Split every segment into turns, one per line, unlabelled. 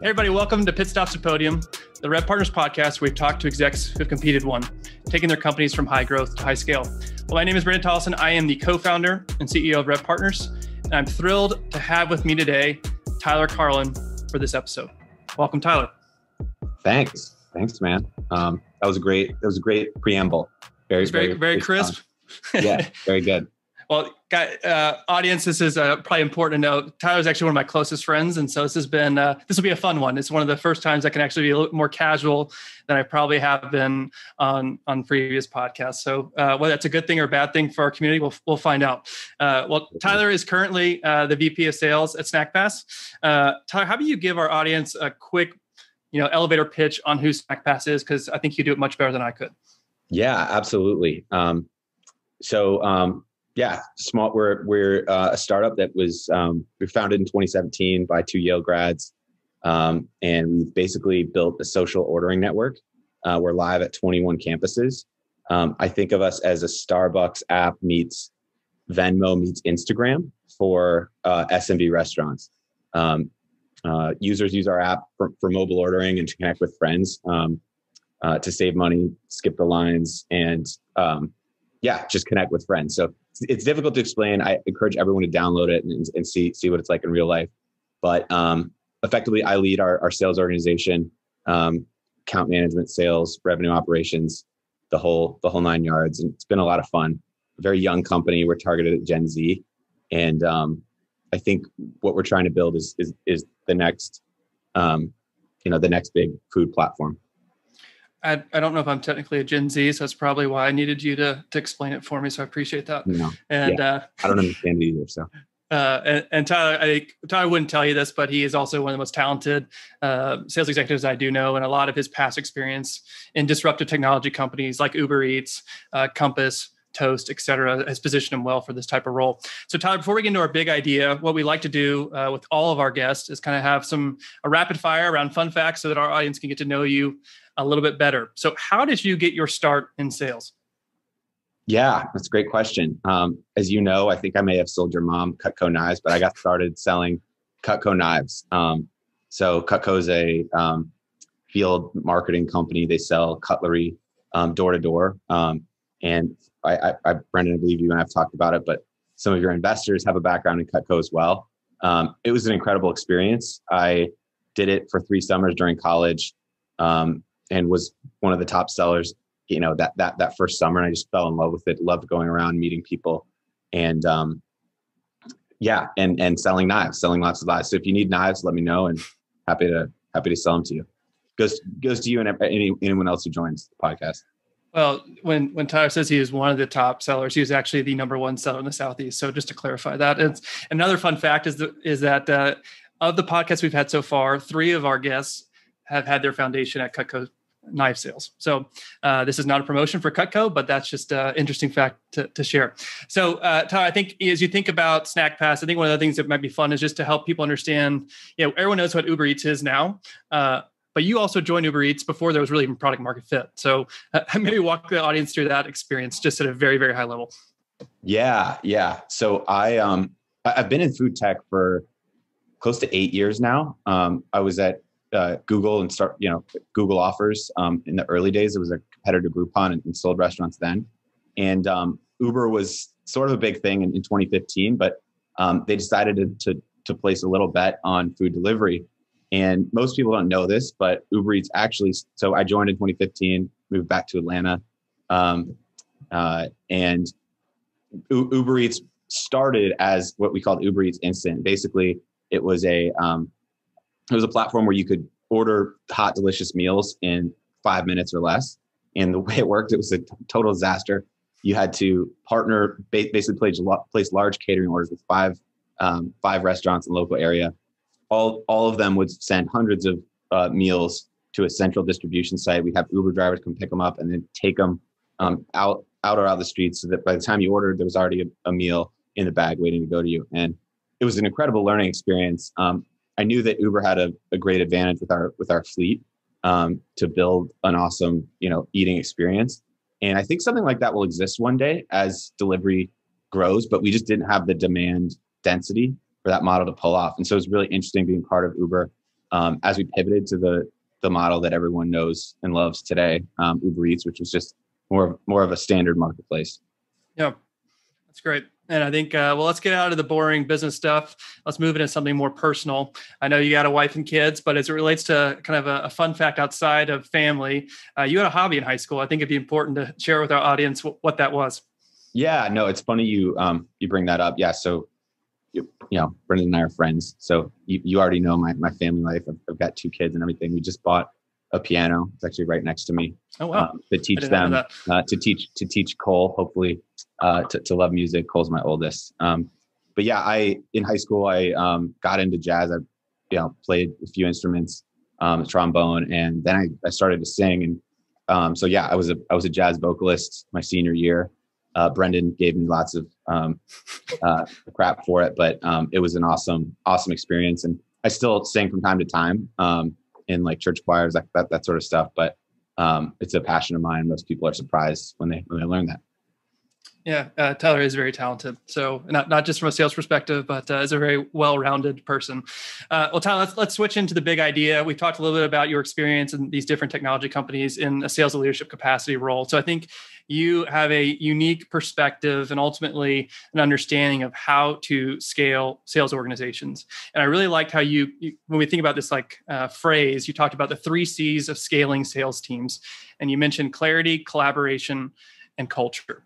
Hey everybody, welcome to Pit Stops at Podium, the RevPartners podcast where we talk to execs who've competed one, taking their companies from high growth to high scale. Well, my name is Brandon Tollison. I am the co-founder and CEO of RevPartners, and I'm thrilled to have with me today Tyler Karlen for this episode. Welcome, Tyler.
Thanks, man. That was a great preamble. Very
crisp.
Yeah, very good.
Well, audience, this is probably important to know. Tyler's actually one of my closest friends, and so this will be a fun one. It's one of the first times I can actually be a little more casual than I probably have been on previous podcasts. So whether that's a good thing or a bad thing for our community, we'll find out. Tyler is currently the VP of Sales at Snackpass. Tyler, how do you give our audience a quick, elevator pitch on who Snackpass is? Because I think you do it much better than I could.
Yeah, absolutely. Yeah, small. We're a startup that was we founded in 2017 by two Yale grads, and we've basically built a social ordering network. We're live at 21 campuses. I think of us as a Starbucks app meets Venmo meets Instagram for SMB restaurants. Users use our app for mobile ordering and to connect with friends, to save money, skip the lines, and just connect with friends. So it's difficult to explain. I encourage everyone to download it and see what it's like in real life. But effectively, I lead our sales organization, account management, sales, revenue operations, the whole 9 yards. And it's been a lot of fun. A very young company. We're targeted at Gen Z, and I think what we're trying to build is the next, the next big food platform.
I don't know if I'm technically a Gen Z, so that's probably why I needed you to explain it for me. So I appreciate that.
No,
and
I don't understand it either. So,
and Tyler, Tyler wouldn't tell you this, but he is also one of the most talented sales executives I do know, and a lot of his past experience in disruptive technology companies like UberEats, Compass, Toast, et cetera, has positioned him well for this type of role. So Tyler, before we get into our big idea, what we like to do with all of our guests is kind of have a rapid fire around fun facts so that our audience can get to know you a little bit better. So how did you get your start in sales?
Yeah, that's a great question. As you know, I think I may have sold your mom Cutco knives, but I got started selling Cutco knives. So Cutco is a field marketing company. They sell cutlery door to door. And I, Brendan, I believe you and I've talked about it, but some of your investors have a background in Cutco as well. It was an incredible experience. I did it for 3 summers during college, and was one of the top sellers, that first summer. And I just fell in love with it. Loved going around meeting people, and and selling lots of knives. So if you need knives, let me know, and happy to sell them to you. Goes to you and anyone else who joins the podcast.
Well, when Tyler says he is one of the top sellers, he was actually the number 1 seller in the Southeast. So just to clarify that, it's another fun fact is that of the podcasts we've had so far, 3 of our guests have had their foundation at Cutco knife sales. So this is not a promotion for Cutco, but that's just an interesting fact to share. So Tyler, I think as you think about Snackpass, I think one of the things that might be fun is just to help people understand, everyone knows what UberEats is now, but you also joined UberEats before there was really even product market fit. So maybe walk the audience through that experience just at a very, very high level.
Yeah. So I've been in food tech for close to 8 years now. I was at Google and Google offers. In the early days, it was a competitor to Groupon and sold restaurants then. And Uber was sort of a big thing in 2015, but they decided to place a little bet on food delivery. And most people don't know this, but UberEats actually, so I joined in 2015, moved back to Atlanta. And UberEats started as what we called UberEats Instant. Basically, it was a platform where you could order hot, delicious meals in 5 minutes or less. And the way it worked, it was a total disaster. You had to partner, basically place large catering orders with five restaurants in the local area. All of them would send hundreds of meals to a central distribution site. We'd have Uber drivers come pick them up and then take them out the streets, so that by the time you ordered, there was already a meal in the bag waiting to go to you. And it was an incredible learning experience. I knew that Uber had a great advantage with our fleet to build an awesome, eating experience. And I think something like that will exist one day as delivery grows, but we just didn't have the demand density for that model to pull off. And so it's really interesting being part of Uber as we pivoted to the model that everyone knows and loves today, UberEats, which was just more of a standard marketplace.
Yeah, that's great. And I think, well, let's get out of the boring business stuff. Let's move into something more personal. I know you got a wife and kids, but as it relates to kind of a fun fact outside of family, you had a hobby in high school. I think it'd be important to share with our audience what that was.
Yeah, no, it's funny you bring that up. Yeah, so you know, Brendan and I are friends, so you already know my family life. I've got 2 kids and everything. We just bought a piano. It's actually right next to me.
Oh wow!
To teach them, to teach Cole, hopefully, to love music. Cole's my oldest. But yeah, in high school I got into jazz. I played a few instruments, trombone, and then I started to sing. And so yeah, I was a jazz vocalist my senior year. Brendan gave me lots of crap for it, but it was an awesome experience. And I still sing from time to time in like church choirs, that sort of stuff. But it's a passion of mine. Most people are surprised when they learn that.
Yeah, Tyler is very talented. So not just from a sales perspective, but as a very well-rounded person. Well, Tyler, let's switch into the big idea. We talked a little bit about your experience in these different technology companies in a sales and leadership capacity role. So I think you have a unique perspective and ultimately an understanding of how to scale sales organizations. And I really liked how you when we think about this phrase, you talked about the 3 C's of scaling sales teams. And you mentioned clarity, collaboration, and culture.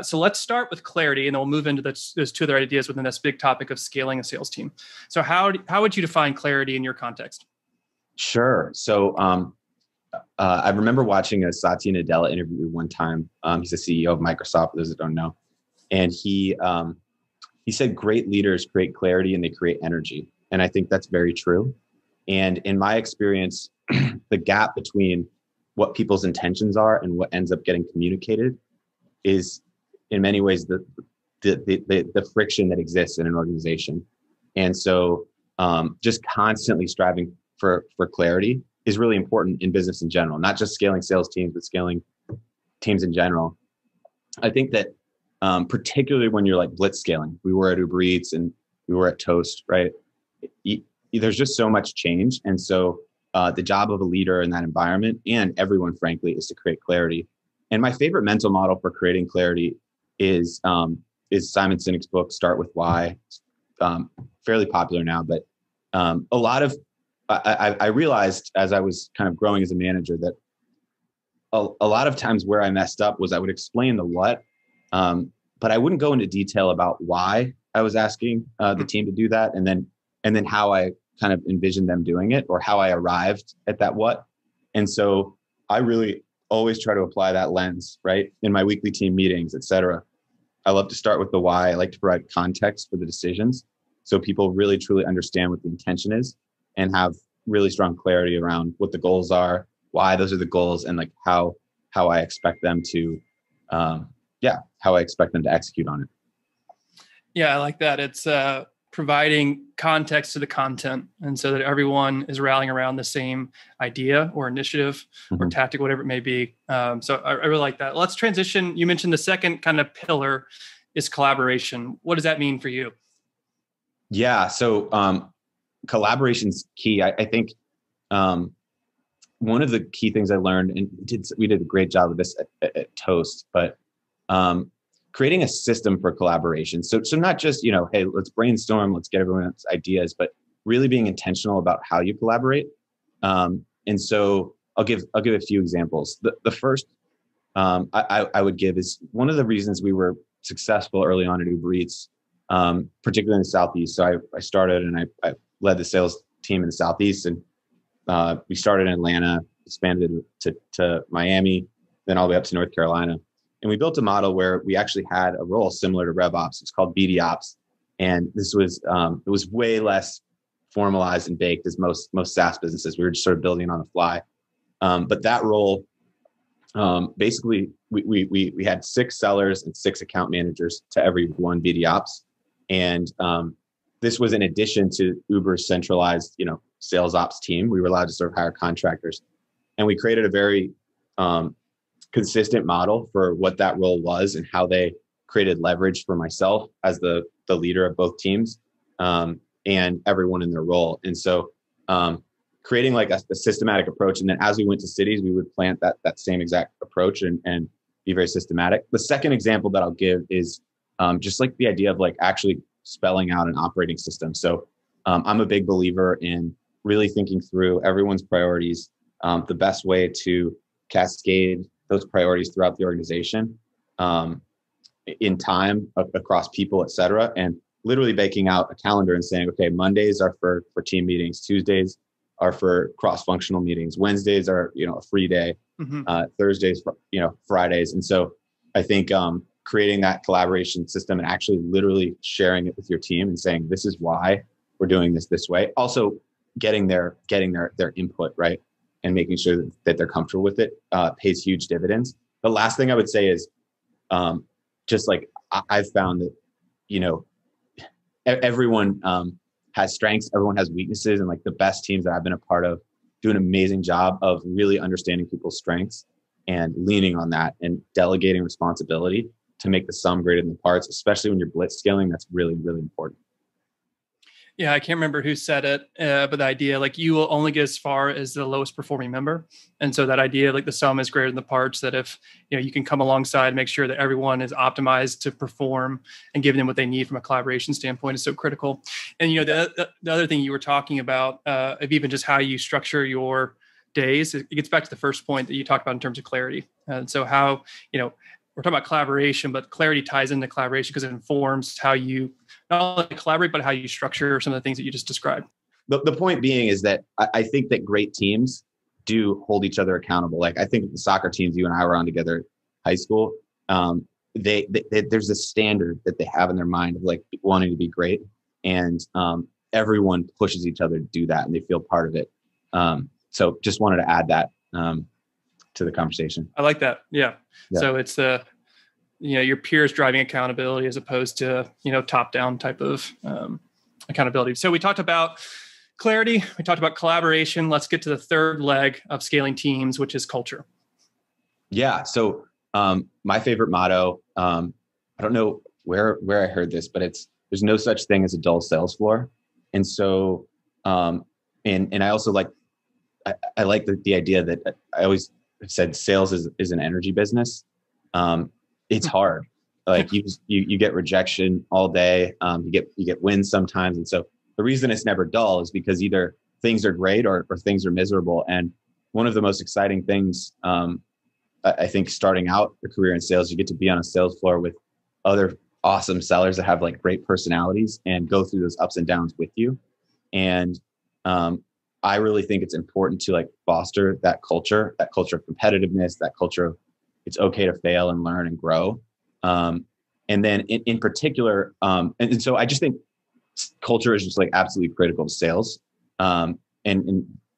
So let's start with clarity, and then we'll move into those 2 other ideas within this big topic of scaling a sales team. So how would you define clarity in your context?
Sure. So I remember watching a Satya Nadella interview one time. He's the CEO of Microsoft, for those that don't know. And he said, great leaders create clarity and they create energy. And I think that's very true. And in my experience, the gap between what people's intentions are and what ends up getting communicated is in many ways the friction that exists in an organization. And so just constantly striving for clarity is really important in business in general, not just scaling sales teams, but scaling teams in general. I think that particularly when you're like blitz scaling, we were at UberEats and we were at Toast, right? There's just so much change. And so the job of a leader in that environment, and everyone, frankly, is to create clarity. And my favorite mental model for creating clarity is Simon Sinek's book, Start With Why. Fairly popular now, but a lot of, I realized as I was kind of growing as a manager that a lot of times where I messed up was I would explain the what, but I wouldn't go into detail about why I was asking the team to do that, and then how I kind of envisioned them doing it, or how I arrived at that what. And so I really always try to apply that lens, right? In my weekly team meetings, et cetera. I love to start with the why. I like to provide context for the decisions so people really, truly understand what the intention is and have really strong clarity around what the goals are, why those are the goals, and like how I expect them to, how I expect them to execute on it.
Yeah, I like that. It's providing context to the content, and so that everyone is rallying around the same idea or initiative or tactic, whatever it may be. So I really like that. Let's transition. You mentioned the second kind of pillar is collaboration. What does that mean for you?
Yeah, so collaboration's key. I think one of the key things I learned, and we did a great job of this at Toast, but creating a system for collaboration. So not just, hey, let's brainstorm, let's get everyone's ideas, but really being intentional about how you collaborate. And so I'll give a few examples. The first I would give is one of the reasons we were successful early on at UberEats, particularly in the Southeast. So I started and I led the sales team in the Southeast, and we started in Atlanta, expanded to Miami, then all the way up to North Carolina. And we built a model where we actually had a role similar to RevOps. It's called BD Ops. And this was, it was way less formalized and baked as most SaaS businesses. We were just sort of building on the fly. But that role, basically we had 6 sellers and 6 account managers to every one BD Ops. And this was in addition to Uber's centralized, sales ops team. We were allowed to sort of hire contractors. And we created a very consistent model for what that role was and how they created leverage for myself as the leader of both teams, and everyone in their role. And so creating like a systematic approach. And then as we went to cities, we would plant that same exact approach and be very systematic. The second example that I'll give is just like the idea of like actually spelling out an operating system. So I'm a big believer in really thinking through everyone's priorities, the best way to cascade those priorities throughout the organization in time across people, et cetera, and literally baking out a calendar and saying, okay, Mondays are for team meetings, Tuesdays are for cross-functional meetings, Wednesdays are, a free day, Thursdays, Fridays. And so I think creating that collaboration system and actually literally sharing it with your team and saying, this is why we're doing this way. Also getting their input, right? And making sure that they're comfortable with it pays huge dividends. The last thing I would say is just like I've found that, everyone has strengths, everyone has weaknesses, and like the best teams that I've been a part of do an amazing job of really understanding people's strengths and leaning on that and delegating responsibility to make the sum greater than the parts, especially when you're blitz scaling. That's really, really important.
Yeah, I can't remember who said it, but the idea like you will only get as far as the lowest performing member. And so that idea like the sum is greater than the parts, that if you can come alongside, make sure that everyone is optimized to perform and give them what they need from a collaboration standpoint is so critical. And the other thing you were talking about of even just how you structure your days, it gets back to the first point that you talked about in terms of clarity. And so how, we're talking about collaboration, but clarity ties into collaboration because it informs how you not only collaborate, but how you structure some of the things that you just described.
The point being is that I think that great teams do hold each other accountable. Like I think the soccer teams you and I were on together in high school, there's a standard that they have in their mind of like wanting to be great. And everyone pushes each other to do that and they feel part of it. So just wanted to add that to the conversation.
I like that. Yeah. So it's your peers driving accountability as opposed to, top down type of accountability. So we talked about clarity. We talked about collaboration. Let's get to the third leg of scaling teams, which is culture. Yeah.
So my favorite motto, I don't know where I heard this, but there's no such thing as a dull sales floor. And so, and I also I like the idea that I always said sales is an energy business. It's hard. Like you get rejection all day. You get wins sometimes. And so the reason it's never dull is because either things are great or things are miserable. And one of the most exciting things, I think starting out a career in sales, you get to be on a sales floor with other awesome sellers that have like great personalities and go through those ups and downs with you. And I really think it's important to like foster that culture of competitiveness, that culture of it's okay to fail and learn and grow. And then in particular, and so I just think culture is just like absolutely critical to sales. And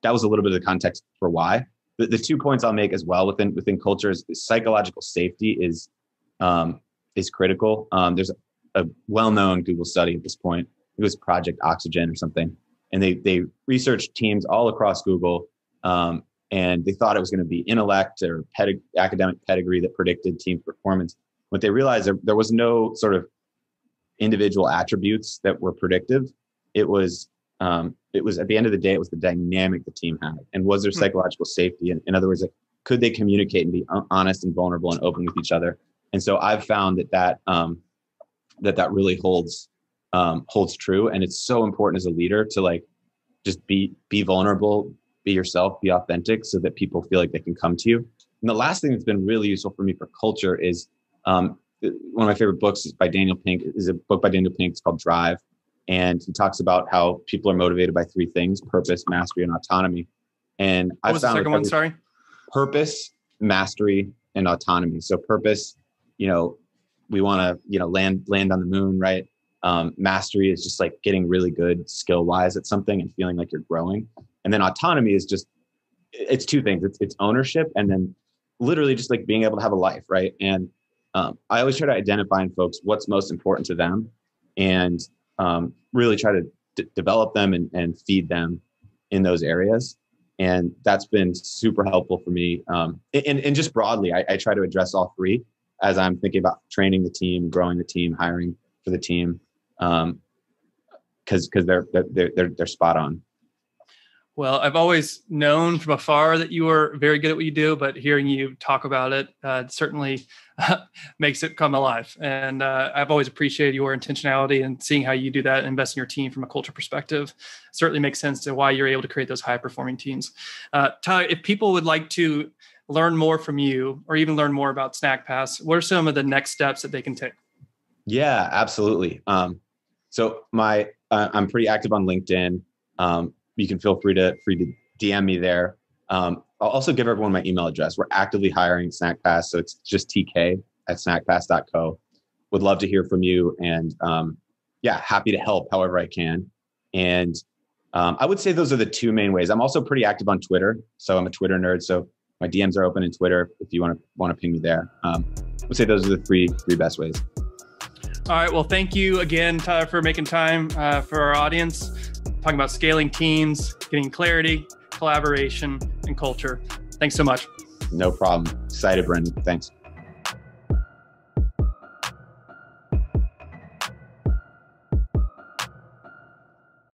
that was a little bit of the context for why. The 2 points I'll make as well within culture is psychological safety is critical. There's a well-known Google study at this point. It was Project Oxygen or something. And they researched teams all across Google, and they thought it was going to be intellect or academic pedigree that predicted team performance. What they realized, there was no sort of individual attributes that were predictive. It was at the end of the day, it was the dynamic the team had, and was there psychological safety? In other words, like, could they communicate and be honest and vulnerable and open with each other? And so I've found that really holds true. And it's so important as a leader to like, just be vulnerable, be yourself, be authentic so that people feel like they can come to you. And the last thing that's been really useful for me for culture is one of my favorite books is by Daniel Pink. Is a book by Daniel Pink. It's called Drive. And he talks about how people are motivated by 3 things: purpose, mastery, and autonomy. And
what was the second one? Sorry.
Purpose, mastery, and autonomy. So purpose, we want to, land on the moon, right? Mastery is just like getting really good skill wise at something and feeling like you're growing. And then autonomy is just, it's 2 things. It's ownership, and then literally just like being able to have a life. Right. And I always try to identify in folks what's most important to them and really try to develop them and feed them in those areas. And that's been super helpful for me. And just broadly, I try to address all 3 as I'm thinking about training the team, growing the team, hiring for the team. Because they're spot on.
Well, I've always known from afar that you are very good at what you do, but hearing you talk about it certainly makes it come alive. And I've always appreciated your intentionality and seeing how you do that and invest in your team from a culture perspective. Certainly makes sense to why you're able to create those high performing teams. Ty, if people would like to learn more from you or even learn more about Snackpass, what are some of the next steps that they can take?
Yeah, absolutely. So I'm pretty active on LinkedIn. You can feel free to DM me there. I'll also give everyone my email address. We're actively hiring Snackpass. So it's just tk@snackpass.co. Would love to hear from you. And happy to help however I can. And I would say those are the two main ways. I'm also pretty active on Twitter. So I'm a Twitter nerd. So my DMs are open in Twitter if you want to ping me there. I would say those are the three best ways.
All right. Well, thank you again, Tyler, for making time for our audience, talking about scaling teams, getting clarity, collaboration, and culture. Thanks so much.
No problem. Excited, Brendan. Thanks.